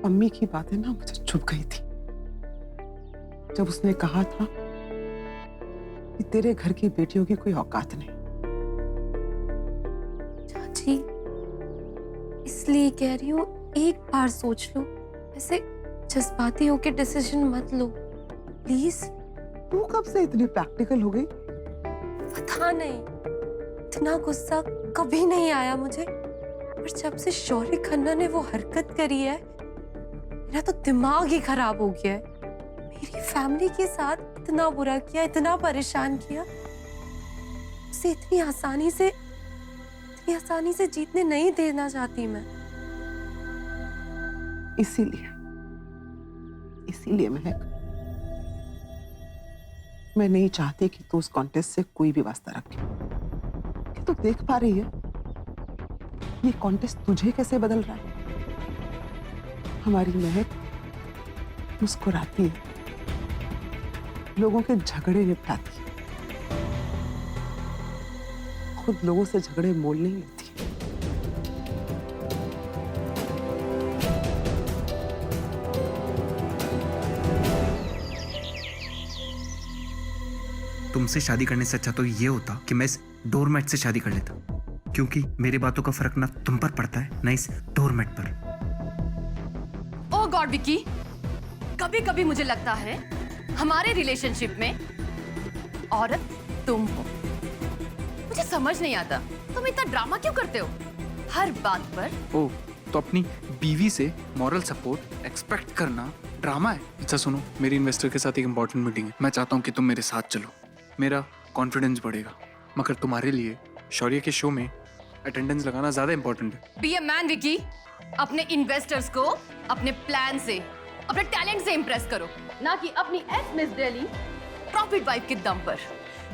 अम्मी की बातें ना मुझे चुभ गई थी जब उसने कहा था कि तेरे घर की बेटियों की कोई औकात नहीं। चाची, इसलिए कह रही हूँ, एक बार सोच लो। ऐसे जज्बाती होके डिसीजन मत लो प्लीज। तू कब से इतनी प्रैक्टिकल हो गई? पता नहीं, इतना गुस्सा कभी नहीं आया मुझे, पर जब से शौर्य खन्ना ने वो हरकत करी है, मेरा तो दिमाग ही खराब हो गया है। मेरी फैमिली के साथ इतना बुरा किया, इतना परेशान किया, उसे इतनी आसानी से जीतने नहीं देना चाहती मैं। इसीलिए मैं नहीं चाहती कि तू उस कॉन्टेस्ट से कोई भी वास्ता रखे। कि तू देख पा रही है ये कॉन्टेस्ट तुझे कैसे बदल रहा है। हमारी महक मुस्कुराती है, लोगों के झगड़े निपटाती है, खुद लोगों से झगड़े मोल नहीं लेती। तुमसे शादी करने से अच्छा तो ये होता कि मैं इस डोरमैट से शादी कर लेता, क्योंकि मेरी बातों का फर्क ना तुम पर पड़ता है ना इस डोरमैट पर। ओह गॉड विकी, कभी कभी मुझे लगता है हमारे रिलेशनशिप में औरत तुम हो। मुझे समझ नहीं आता तुम इतना ड्रामा क्यों करते हो हर बात पर। ओ, तो अपनी बीवी से मॉरल सपोर्ट एक्सपेक्ट करना ड्रामा है। अच्छा सुनो, मेरी इन्वेस्टर के साथ एक इंपॉर्टेंट मीटिंग है, मैं चाहता हूँ कि तुम मेरे साथ चलो, मेरा कॉन्फिडेंस बढ़ेगा। मगर तुम्हारे लिए शौर्य के शो में अटेंडेंस लगाना ज्यादा इंपॉर्टेंट है। बी अ मैन विकी, अपने इन्वेस्टर्स को अपने प्लान से, अपने टैलेंट से इंप्रेस करो, ना कि अपनी S miss Delhi profit wife के दम पर।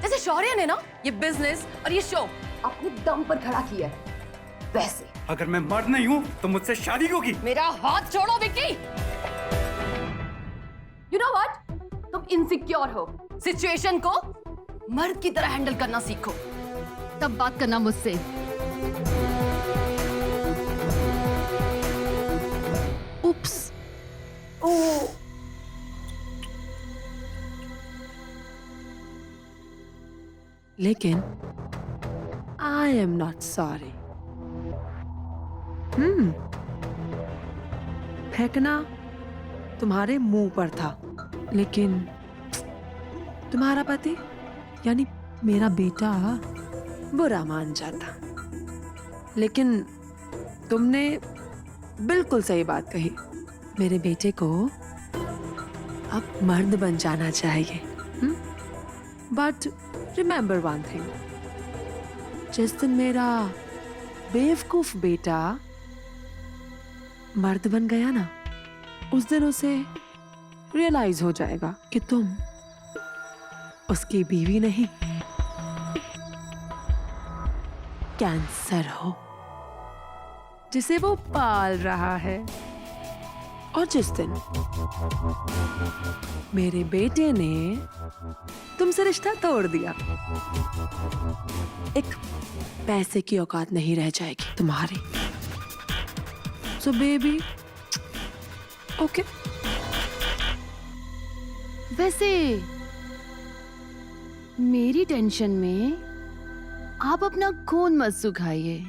जैसे शौर्य ने ना ये बिजनेस और ये शो अपने दम पर खड़ा किया है, वैसे अगर मैं मर्द नहीं हूँ तो मुझसे शादी होगी। मेरा हाथ छोड़ो विकी। यू नो व्हाट, तुम इनसिक्योर हो। सिचुएशन को मर्द की तरह हैंडल करना सीखो, तब बात करना मुझसे। उप्स। ओह, लेकिन आई एम नॉट सॉरी। फेंकना तुम्हारे मुंह पर था, लेकिन तुम्हारा पति यानी मेरा बेटा बुरा मान जाता। लेकिन तुमने बिल्कुल सही बात कही, मेरे बेटे को अब मर्द बन जाना चाहिए। बट रिमेंबर वन थिंग, जिस दिन मेरा बेवकूफ बेटा मर्द बन गया ना, उस दिन उसे रियलाइज हो जाएगा कि तुम उसकी बीवी नहीं, कैंसर हो जिसे वो पाल रहा है। और जिस दिन मेरे बेटे ने तुमसे रिश्ता तोड़ दिया, एक पैसे की औकात नहीं रह जाएगी तुम्हारी। So baby, okay. वैसे मेरी टेंशन में आप अपना खून मत सुखाइए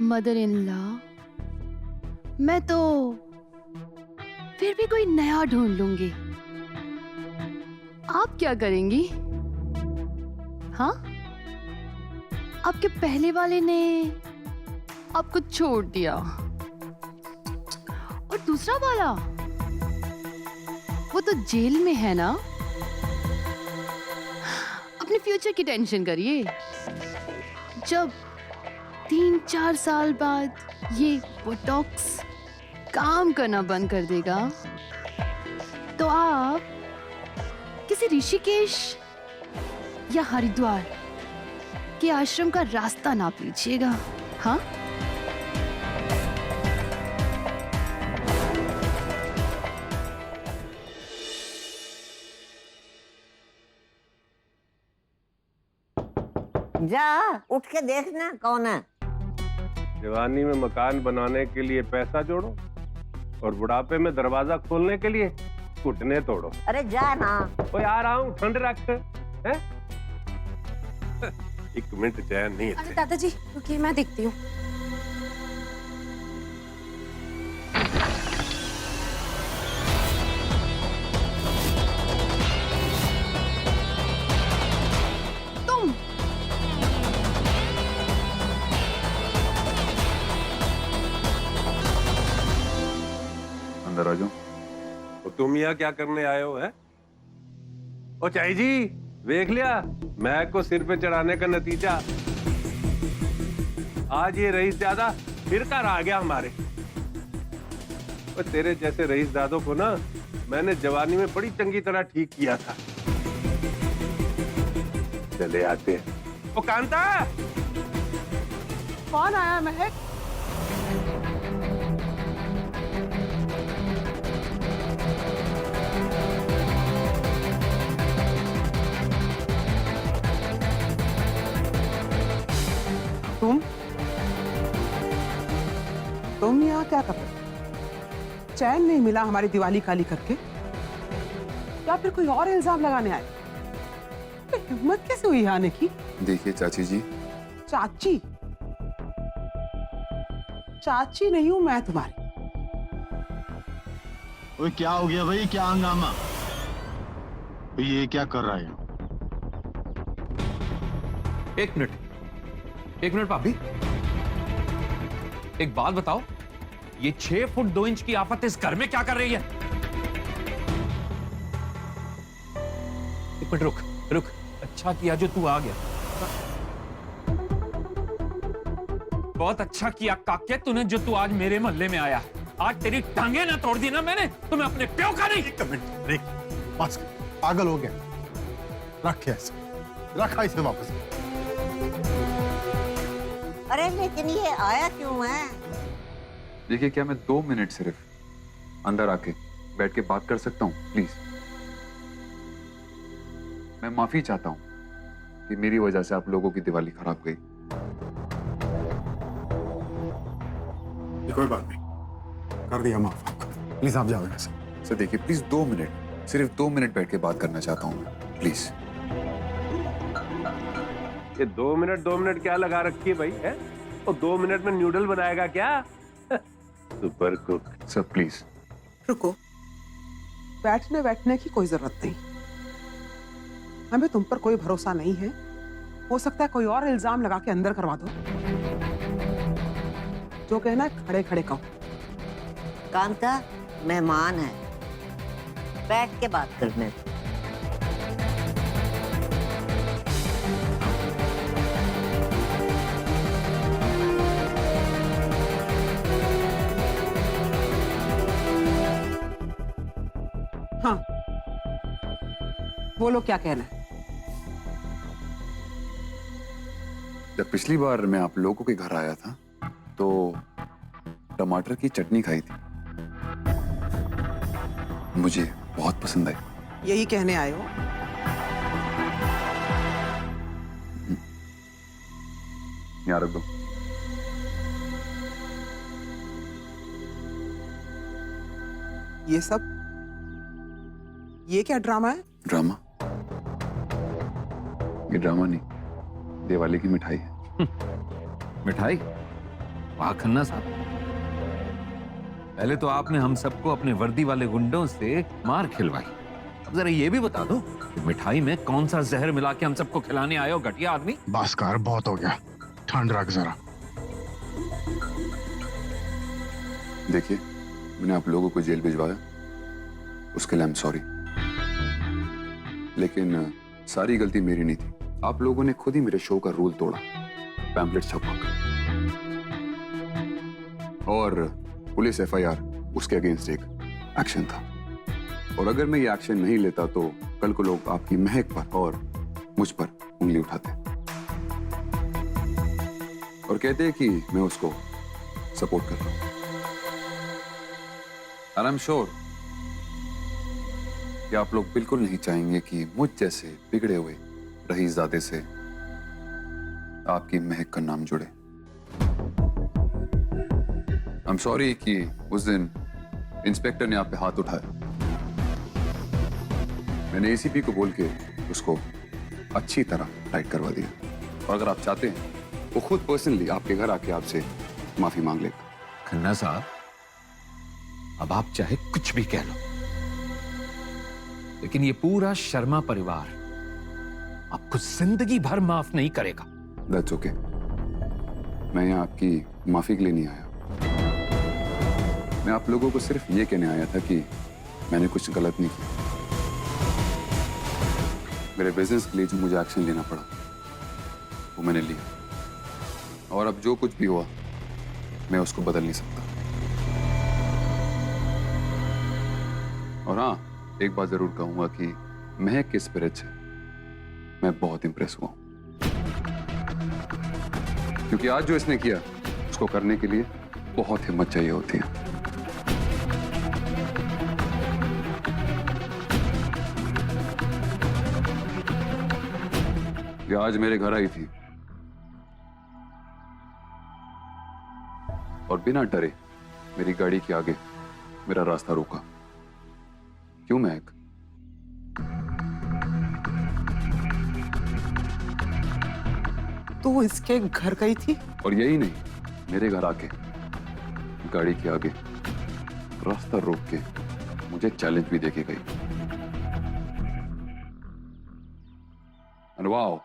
मदर इन लॉ। मैं तो फिर भी कोई नया ढूंढ लूंगी। आप क्या करेंगी? हाँ, आपके पहले वाले ने आपको छोड़ दिया और दूसरा वाला वो तो जेल में है ना। अपने फ्यूचर की टेंशन करिए। जब 3-4 साल बाद ये बोटॉक्स काम करना बंद कर देगा, तो आप किसी ऋषिकेश या हरिद्वार के आश्रम का रास्ता नाप लीजिएगा। हाँ, जा उठ के देखना कौन है। जवानी में मकान बनाने के लिए पैसा जोड़ो और बुढ़ापे में दरवाजा खोलने के लिए घुटने तोड़ो। अरे जा ना। ओए आ रहा हूँ, ठंड रख। हैं? 1 मिनट चैन नहीं अरे थे। दादाजी रुकिए, मैं देखती हूँ। तुम अंदर आ जाओ। तो तुम यहाँ क्या करने आए हो? है ओ चाई जी, देख लिया मैं को सिर पे चढ़ाने का नतीजा। आज ये रईस ज्यादा फिर कर आ गया हमारे। और तेरे जैसे रईस दादों को ना मैंने जवानी में बड़ी चंगी तरह ठीक किया था। चले आते हैं। ओ कांता, कौन आया महक? तुम यहाँ क्या कर रहे हो? चैन नहीं मिला हमारी दिवाली काली करके, या फिर कोई और इल्जाम लगाने आए? तो हिम्मत कैसे हुई आने की? देखिए चाची जी, चाची? चाची नहीं हूं मैं तुम्हारी। ओए क्या हो गया भाई, क्या हंगामा? भाई ये क्या कर रहा है? एक मिनट भाभी, एक बात बताओ, ये 6 फुट 2 इंच की आफत इस घर में क्या कर रही है? एक मिनट रुक, अच्छा किया जो तू आ गया। बहुत अच्छा किया काके तूने जो तू आज मेरे मोहल्ले में आया। आज तेरी टांगे ना तोड़ दी ना मैंने, तुम्हें अपने प्यो का नहीं। एक मिनट, बस पागल हो गया। रख ऐसे, रखा इसे वापस। अरे लेकिन ये आया क्यों है? देखिए क्या मैं 2 मिनट सिर्फ अंदर आके बैठ के बात कर सकता हूँ प्लीज? मैं माफी चाहता हूँ कि मेरी वजह से आप लोगों की दिवाली खराब गई। कोई बात नहीं, कर दिया माफ आपको। प्लीज आप जाओ यहाँ से। सर देखिए प्लीज 2 मिनट, सिर्फ 2 मिनट बैठ के बात करना चाहता हूँ मैं, प्लीज। ये 2 मिनट क्या लगा रखी है भाई? है तो 2 मिनट में न्यूडल बनाएगा क्या? Super cook. Sir please. रुको, बैठने की कोई जरूरत नहीं। हमें तुम पर कोई भरोसा नहीं है। हो सकता है कोई और इल्जाम लगा के अंदर करवा दो। जो कहना है खड़े खड़े कहो। कांता मेहमान है, बैठ के बात करने दो। हाँ, बोलो क्या कहना है? जब पिछली बार मैं आप लोगों के घर आया था तो टमाटर की चटनी खाई थी, मुझे बहुत पसंद आई। यही कहने आए हो? यहाँ रख दो। ये सब, ये क्या ड्रामा है? ड्रामा? ये ड्रामा नहीं, दिवाली की मिठाई है। मिठाई? वाह खन्ना साहब, पहले तो आपने हम सबको अपने वर्दी वाले गुंडों से मार खिलवाई। अब जरा ये भी बता दो कि मिठाई में कौन सा जहर मिला के हम सबको खिलाने आए हो, घटिया आदमी? बस कर, बहुत हो गया, ठंड रख जरा। देखिए मैंने आप लोगों को जेल भिजवाया, उसके लिए आई एम सॉरी, लेकिन सारी गलती मेरी नहीं थी। आप लोगों ने खुद ही मेरे शो का रूल तोड़ा, पैम्पलेट छपवाकर, और पुलिस एफआईआर उसके अगेंस्ट एक एक्शन था। और अगर मैं ये एक्शन नहीं लेता तो कल को लोग आपकी महक पर और मुझ पर उंगली उठाते और कहते हैं कि मैं उसको सपोर्ट कर रहा हूं। और आई एम श्योर कि आप लोग बिल्कुल नहीं चाहेंगे कि मुझ जैसे बिगड़े हुए रईसजादे से आपकी महक का नाम जुड़े। आई एम सॉरी कि उस दिन इंस्पेक्टर ने आप पे हाथ उठाया। मैंने एसीपी को बोल के उसको अच्छी तरह टाइट करवा दिया, और अगर आप चाहते हैं वो खुद पर्सनली आपके घर आके आपसे माफी मांग लेगा। खन्ना साहब, अब आप चाहे कुछ भी कह लो, लेकिन ये पूरा शर्मा परिवार आपको जिंदगी भर माफ नहीं करेगा। That's okay. मैं यहाँ आपकी माफी के लिए नहीं आया। मैं आप लोगों को सिर्फ ये कहने आया था कि मैंने कुछ गलत नहीं किया। मेरे बिजनेस के लिए जो मुझे एक्शन लेना पड़ा वो मैंने लिया, और अब जो कुछ भी हुआ मैं उसको बदल नहीं सकता। और हाँ, एक बात जरूर कहूंगा कि महक के स्पिरिट से मैं बहुत इंप्रेस हुआ हूं, क्योंकि आज जो इसने किया उसको करने के लिए बहुत हिम्मत चाहिए होती है। ये आज मेरे घर आई थी और बिना डरे मेरी गाड़ी के आगे मेरा रास्ता रोका। क्यों महक? तो इसके घर गई थी? और यही नहीं, मेरे घर आके गाड़ी के आगे रास्ता रोक के मुझे चैलेंज भी देके गई। और वाओ,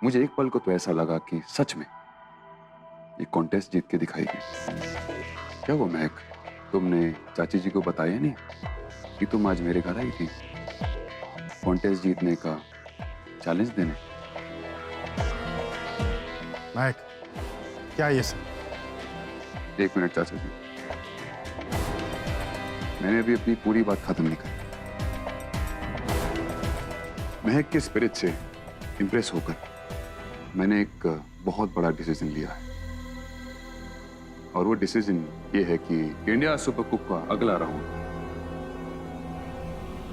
मुझे एक पल को तो ऐसा लगा कि सच में ये कॉन्टेस्ट जीत के दिखाएगी। क्या वो महक, तुमने चाची जी को बताया नहीं कि तुम आज मेरे घर आई थी कॉन्टेस्ट जीतने का चैलेंज देने? महक, क्या ये सब? एक मिनट चाचा जी, मैंने अभी अपनी पूरी बात खत्म नहीं करी। महक के स्पिरिट से इंप्रेस होकर मैंने एक बहुत बड़ा डिसीजन लिया है, और वो डिसीजन ये है कि इंडिया सुपर कुक का अगला राउंड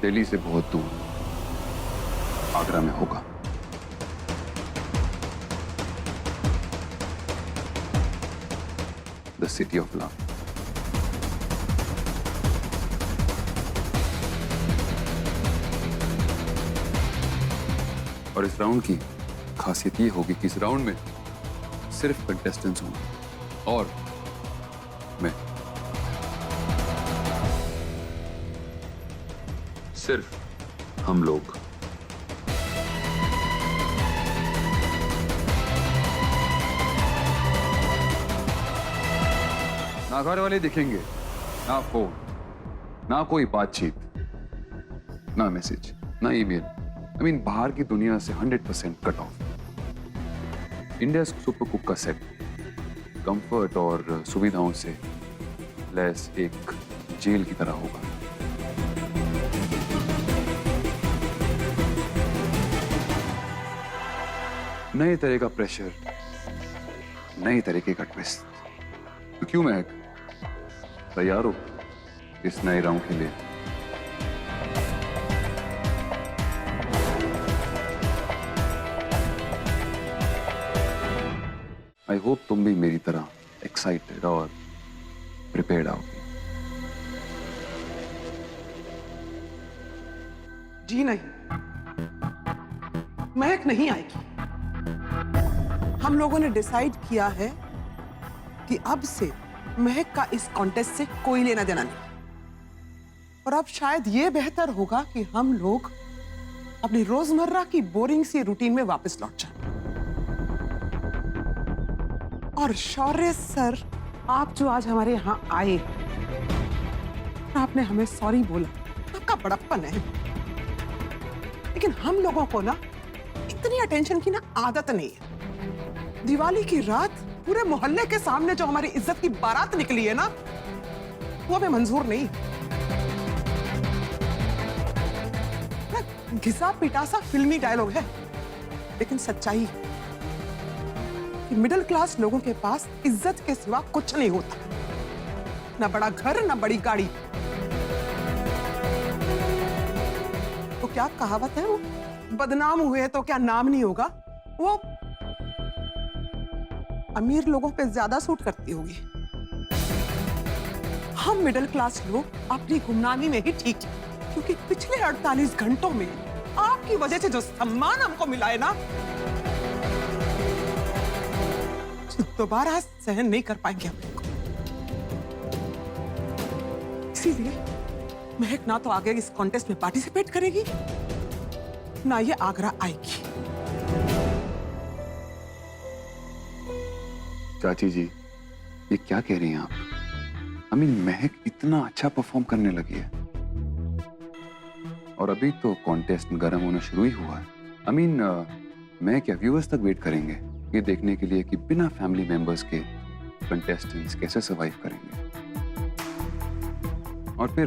दिल्ली से बहुत दूर आगरा में होगा। The city of love. और इस राउंड की खासियत ये होगी कि इस राउंड में सिर्फ कंटेस्टेंट्स होंगे और मैं। सिर्फ हम लोग। ना घर वाले दिखेंगे, ना फोन, ना कोई बातचीत, ना मैसेज, ना ईमेल। I mean, बाहर की दुनिया से 100% cut off. India super cook का सेट कंफर्ट और सुविधाओं से लैस एक जेल की तरह होगा। नए तरह का प्रेशर, नए तरीके का ट्विस्ट। तो क्यों महक, तैयार हो इस नए राउंड के लिए? आई होप तुम भी मेरी तरह एक्साइटेड और प्रिपेयर्ड आओगे। जी नहीं, महक नहीं आएगी। हम लोगों ने डिसाइड किया है कि अब से महक का इस कॉन्टेस्ट से कोई लेना देना नहीं। और अब शायद ये बेहतर होगा कि हम लोग अपनी रोजमर्रा की बोरिंग सी रूटीन में वापस लौट जाएं। और शौर्य सर, आप जो आज हमारे यहाँ आए, आपने हमें सॉरी बोला, आपका बड़प्पन है। लेकिन हम लोगों को ना इतनी अटेंशन की ना आदत नहीं है। दिवाली की रात पूरे मोहल्ले के सामने जो हमारी इज्जत की बारात निकली है ना, वो हमें मंजूर नहीं। घिसा पिटा सा फिल्मी डायलॉग है, लेकिन सच्चाई है कि मिडिल क्लास लोगों के पास इज्जत के सिवा कुछ नहीं होता। ना बड़ा घर, ना बड़ी गाड़ी। तो क्या कहावत है वो, बदनाम हुए तो क्या नाम नहीं होगा? वो अमीर लोगों पे ज्यादा सूट करती होगी। हम मिडिल क्लास लोग अपनी गुमनामी में ही ठीक है, क्योंकि पिछले 48 घंटों में आपकी वजह से जो सम्मान हमको मिला है ना, दोबारा सहन नहीं कर पाएंगे हम लोग। इसीलिए महक ना तो आगे इस कॉन्टेस्ट में पार्टिसिपेट करेगी, ना ये आगरा आएगी। चाची जी, ये क्या कह रही हैं आप? महक इतना अच्छा परफॉर्म करने लगी है और अभी तो कॉन्टेस्ट गर्म होना शुरू ही हुआ है। मैं क्या व्यूअर्स तक वेट करेंगे ये देखने के लिए कि बिना फैमिली मेंबर्स के कंटेस्टेंट्स कैसे सरवाइव करेंगे, और फिर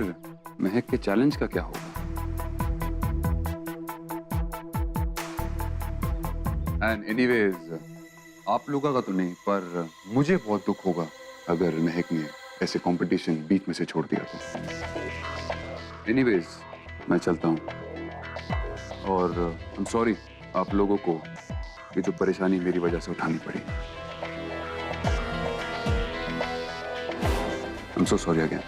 महक के चैलेंज का क्या होगा। एंड एनीवेज, आप लोगों का तो नहीं, पर मुझे बहुत दुख होगा अगर महक ने ऐसे कंपटीशन बीच में से छोड़ दिया तो। एनीवेज, मैं चलता हूँ और आई एम सॉरी आप लोगों को ये जो परेशानी मेरी वजह से उठानी पड़ी। I am so sorry again.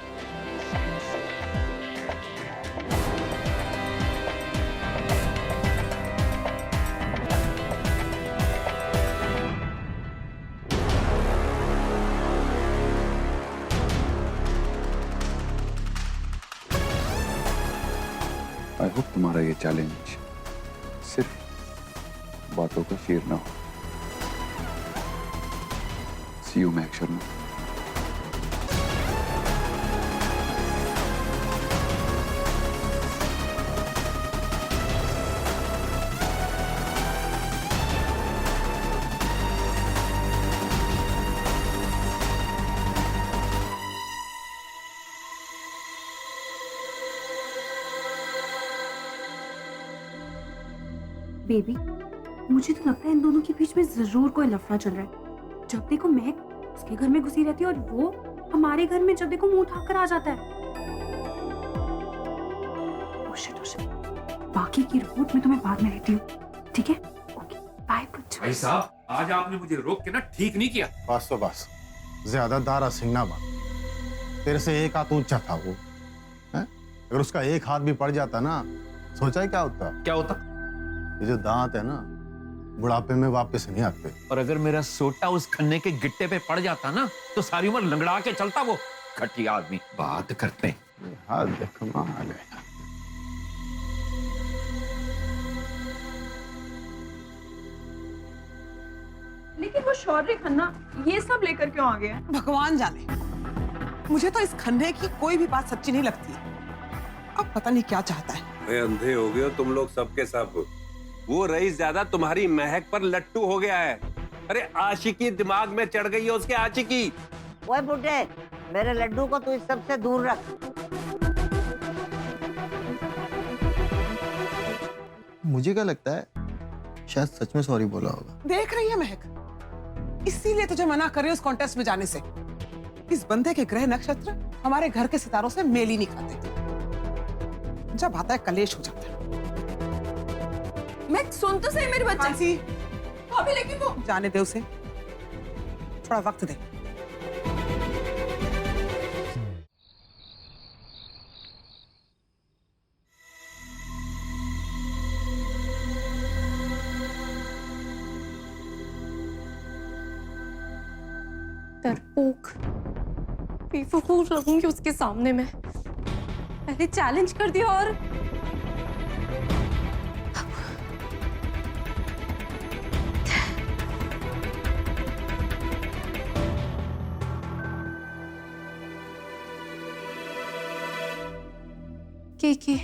I hope तुम्हारा ये चैलेंज सिर्फ बातों का शेर ना हो। सी यू महक शर्मा। बेबी, मुझे तो लगता है इन दोनों के बीच में जरूर कोई लफड़ा चल रहा है। जब देखो महक उसके घर में घुसी रहती है और वो हमारे घर में जब देखो मुंह उठाकर आ जाता है। Oh shit. बाकी की रिपोर्ट में तुम्हें बाद में देती हूँ, ठीक है? ओके, बाय पुच्चू। भाई साहब, आज आपने मुझे रोक के ना ठीक नहीं किया। बस तो बस, ज्यादा दारा सिंह ना बन। तेरे से एक हाथ ऊंचा था वो, है? अगर उसका एक हाथ भी पड़ जाता ना, सोचा है क्या होता? क्या होता? ये जो दांत है ना, बुढ़ापे में वापस नहीं आते। और अगर मेरा सोटा उस खन्ने के गिट्टे पे पड़ जाता ना, तो सारी उम्र लंगड़ा के चलता वो घटिया आदमी। बात करते हैं। हाथ देख आ गए। लेकिन वो शौर्य खन्ना ये सब लेकर क्यों आ गया? भगवान जाने, मुझे तो इस खन्ने की कोई भी बात सच्ची नहीं लगती। अब पता नहीं क्या चाहता है। अरे अंधे हो गए हो तुम लोग सबके सब। वो रईस ज्यादा तुम्हारी महक पर लट्टू हो गया है। अरे आशिकी दिमाग में चढ़ गई है उसके, आशिकी। ओए बुड्ढे, मेरे लड्डू को तू इस सब से दूर रख। मुझे क्या लगता है, शायद सच में सॉरी बोला होगा। देख रही है महक, इसीलिए तुझे मना कर रही हूँ उस कॉन्टेस्ट में जाने से। इस बंदे के ग्रह नक्षत्र हमारे घर के सितारों से मेल ही नहीं खाते। जब आता है कलेश हो जाता है। मैं सुन तो सही मेरे बच्चे। भाभी, लेकिन वो जाने दे उसे, थोड़ा वक्त दे। डरपोक, बेवकूफ लगूंगी उसके सामने मैं। पहले चैलेंज कर दिया और के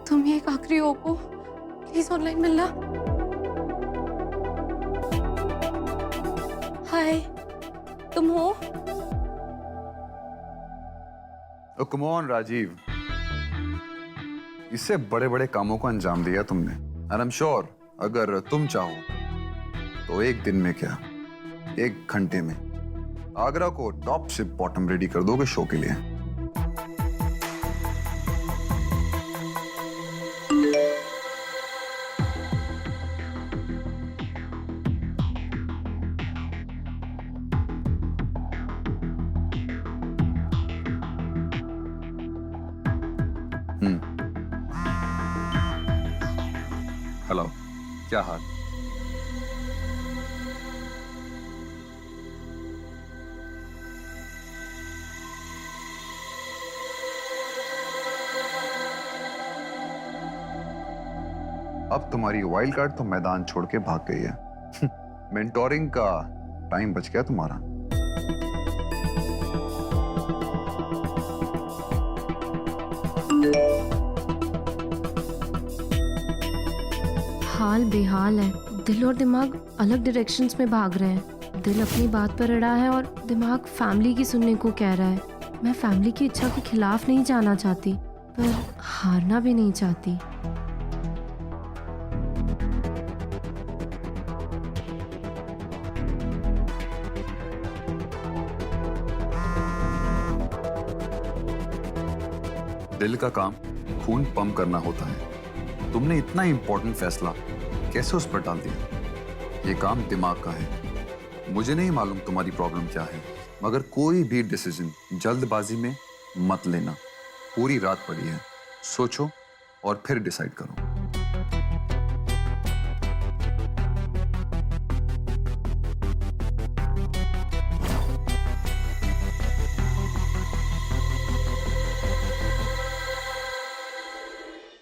तुम ही एक आखिरी हो को प्लीज ऑनलाइन मिलना। हाय, तुम हो? कम ऑन राजीव, इससे बड़े बड़े कामों को अंजाम दिया तुमने। एंड आई एम श्योर अगर तुम चाहो तो एक दिन में क्या, एक घंटे में आगरा को टॉप से बॉटम रेडी कर दोगे शो के लिए। हेलो, क्या हाल? अब तुम्हारी वाइल्ड कार्ड तो मैदान छोड़ के भाग गई है। मेंटोरिंग का टाइम बच गया तुम्हारा। हाल बेहाल है, दिल और दिमाग अलग डायरेक्शंस में भाग रहे हैं। दिल अपनी बात पर अड़ा है और दिमाग फैमिली की सुनने को कह रहा है। मैं फैमिली की इच्छा के खिलाफ नहीं जाना चाहती, पर हारना भी नहीं चाहती। दिल का काम खून पंप करना होता है। तुमने इतना इंपॉर्टेंट फैसला कैसे उस पर डाल दिया? ये काम दिमाग का है। मुझे नहीं मालूम तुम्हारी प्रॉब्लम क्या है, मगर कोई भी डिसीजन जल्दबाजी में मत लेना। पूरी रात पड़ी है, सोचो और फिर डिसाइड करो।